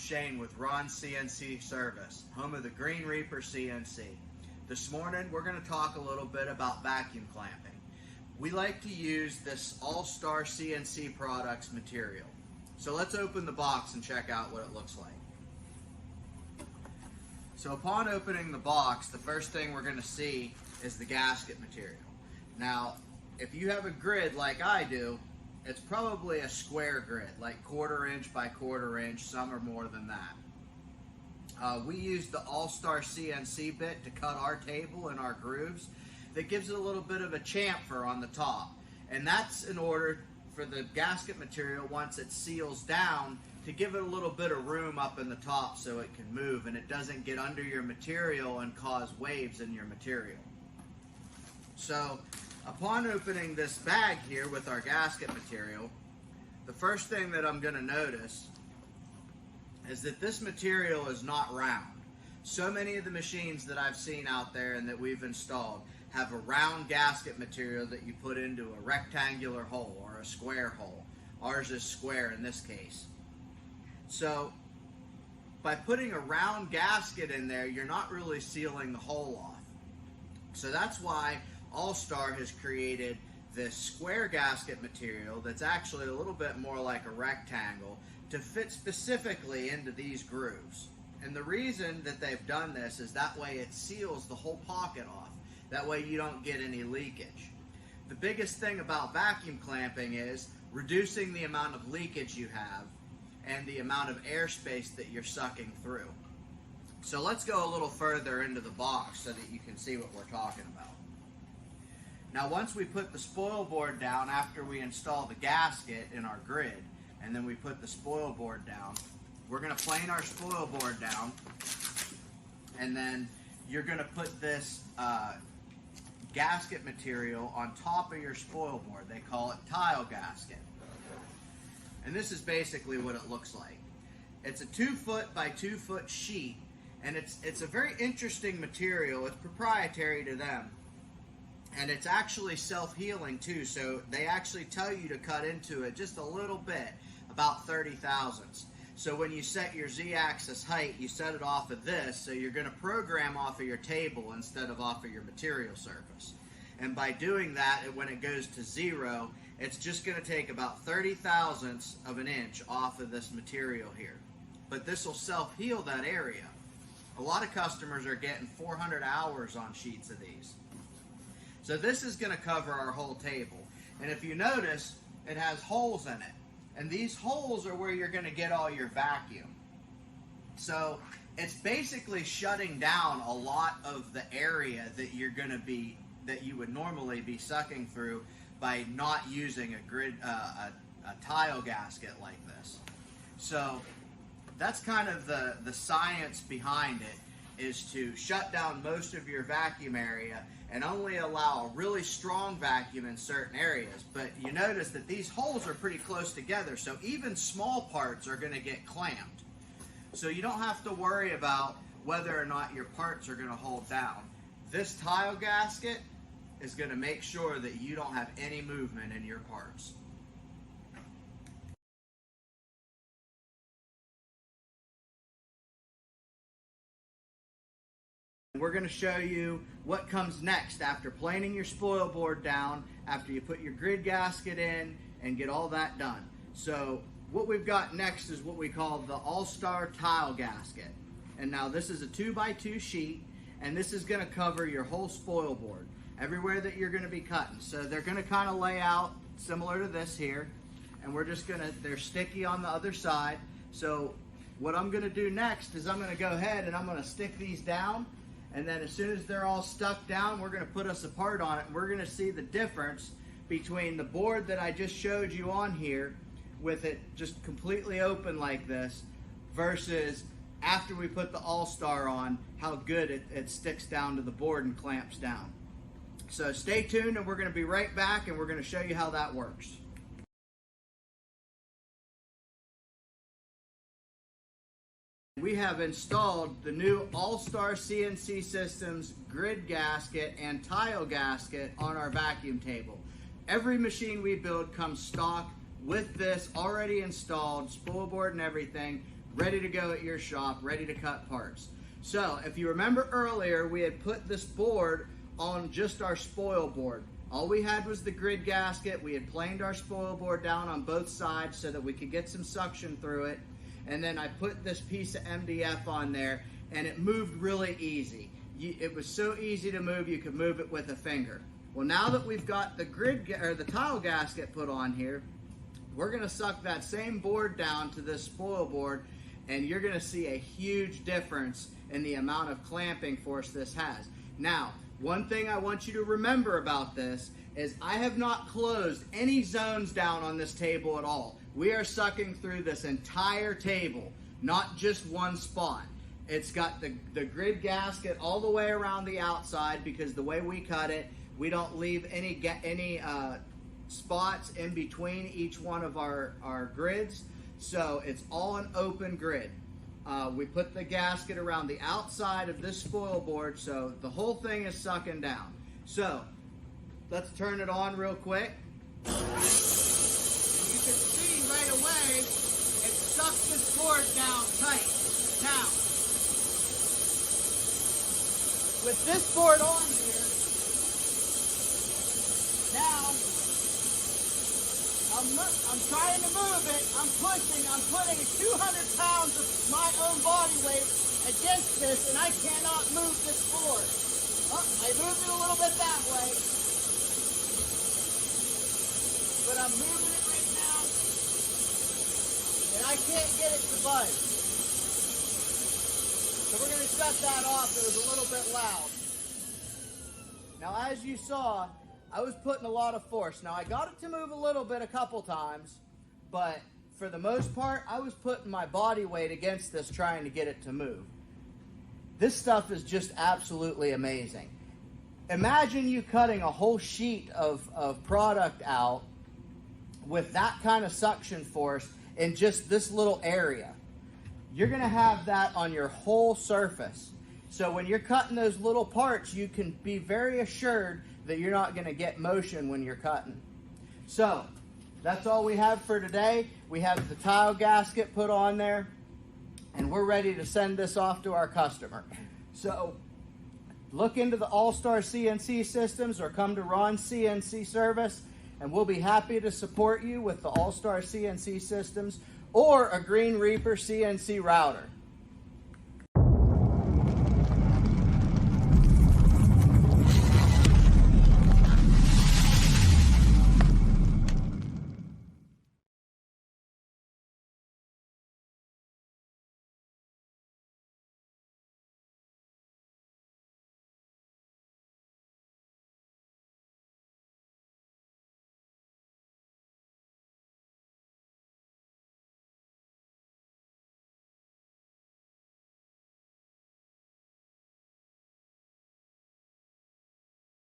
Shane with CNC Service, home of the Green Reaper CNC. This morning we're going to talk a little bit about vacuum clamping. We like to use this All-Star CNC Products material. So let's open the box and check out what it looks like. So upon opening the box, the first thing we're going to see is the gasket material. Now, if you have a grid like I do, it's probably a square grid, like 1/4 inch by 1/4 inch, some are more than that. We use the All-Star CNC bit to cut our table and our grooves. That gives it a little bit of a chamfer on the top. And that's in order for the gasket material, once it seals down, to give it a little bit of room up in the top so it can move and it doesn't get under your material and cause waves in your material. So, upon opening this bag here with our gasket material, the first thing that I'm going to notice is that this material is not round. So many of the machines that I've seen out there and that we've installed have a round gasket material that you put into a rectangular hole or a square hole. Ours is square in this case. So by putting a round gasket in there, you're not really sealing the hole off. So that's why All-Star has created this square gasket material that's actually a little bit more like a rectangle to fit specifically into these grooves. And the reason that they've done this is that way it seals the whole pocket off. That way you don't get any leakage. The biggest thing about vacuum clamping is reducing the amount of leakage you have and the amount of airspace that you're sucking through. So let's go a little further into the box so that you can see what we're talking about. Now once we put the spoil board down after we install the gasket in our grid, and then we put the spoil board down, we're going to plane our spoil board down, and then you're going to put this gasket material on top of your spoil board. They call it tile gasket. And this is basically what it looks like. It's a 2 foot by 2 foot sheet, and it's a very interesting material. It's proprietary to them. And it's actually self-healing too, so they actually tell you to cut into it just a little bit, about 30 thousandths. So when you set your Z-axis height, you set it off of this, so you're going to program off of your table instead of off of your material surface. And by doing that, when it goes to 0, it's just going to take about 30 thousandths of an inch off of this material here. But this will self-heal that area. A lot of customers are getting 400 hours on sheets of these. So this is going to cover our whole table. And if you notice, it has holes in it. And these holes are where you're going to get all your vacuum. So it's basically shutting down a lot of the area that that you would normally be sucking through by not using a tile gasket like this. So that's kind of the science behind it, is to shut down most of your vacuum area and only allow a really strong vacuum in certain areas. But you notice that these holes are pretty close together, so even small parts are going to get clamped. So you don't have to worry about whether or not your parts are going to hold down. This tile gasket is going to make sure that you don't have any movement in your parts. We're going to show you what comes next after planing your spoil board down, after you put your grid gasket in and get all that done. So what we've got next is what we call the All-Star tile gasket. And now this is a 2 by 2 sheet, and this is going to cover your whole spoil board, everywhere that you're going to be cutting. So they're going to kind of lay out similar to this here, and they're sticky on the other side. So what I'm going to do next is I'm going to go ahead and I'm going to stick these down. And then as soon as they're all stuck down, we're going to put us a part on it. And we're going to see the difference between the board that I just showed you on here with it just completely open like this versus after we put the All-Star on, how good it sticks down to the board and clamps down. So stay tuned, and we're going to be right back, and we're going to show you how that works. We have installed the new All-Star CNC Systems grid gasket and tile gasket on our vacuum table. Every machine we build comes stock with this already installed, spoil board and everything. ready to go at your shop, ready to cut parts. So if you remember earlier, we had put this board on just our spoil board. All we had was the grid gasket. We had planed our spoil board down on both sides so that we could get some suction through it. And then I put this piece of MDF on there, and it moved really easy. It was so easy to move, you could move it with a finger. Well, now that we've got the the tile gasket put on here, we're gonna suck that same board down to this spoil board, and you're gonna see a huge difference in the amount of clamping force this has. Now, one thing I want you to remember about this is I have not closed any zones down on this table at all. We are sucking through this entire table, not just one spot. It's got the grid gasket all the way around the outside, because the way we cut it, we don't leave any spots in between each one of our grids. So it's all an open grid. We put the gasket around the outside of this spoil board, so the whole thing is sucking down. So let's turn it on real quick. And you can see right away, it sucks this board down tight. Now, with this board on here, now I'm trying to move it, I'm pushing, I'm putting 200 pounds of my own body weight against this, and I cannot move this board. Oh, I moved it a little bit that way, but I'm moving it right now, and I can't get it to budge. So we're going to shut that off. It was a little bit loud. Now, as you saw, I was putting a lot of force. Now, I got it to move a little bit a couple times, but for the most part, I was putting my body weight against this trying to get it to move. This stuff is just absolutely amazing. Imagine you cutting a whole sheet of product out with that kind of suction force in just this little area. You're going to have that on your whole surface. So when you're cutting those little parts, you can be very assured that you're not going to get motion when you're cutting. So that's all we have for today. We have the tile gasket put on there, and we're ready to send this off to our customer. So look into the All-Star CNC Systems or come to Ron's CNC Service, and we'll be happy to support you with the All-Star CNC Systems or a Green Reaper CNC router.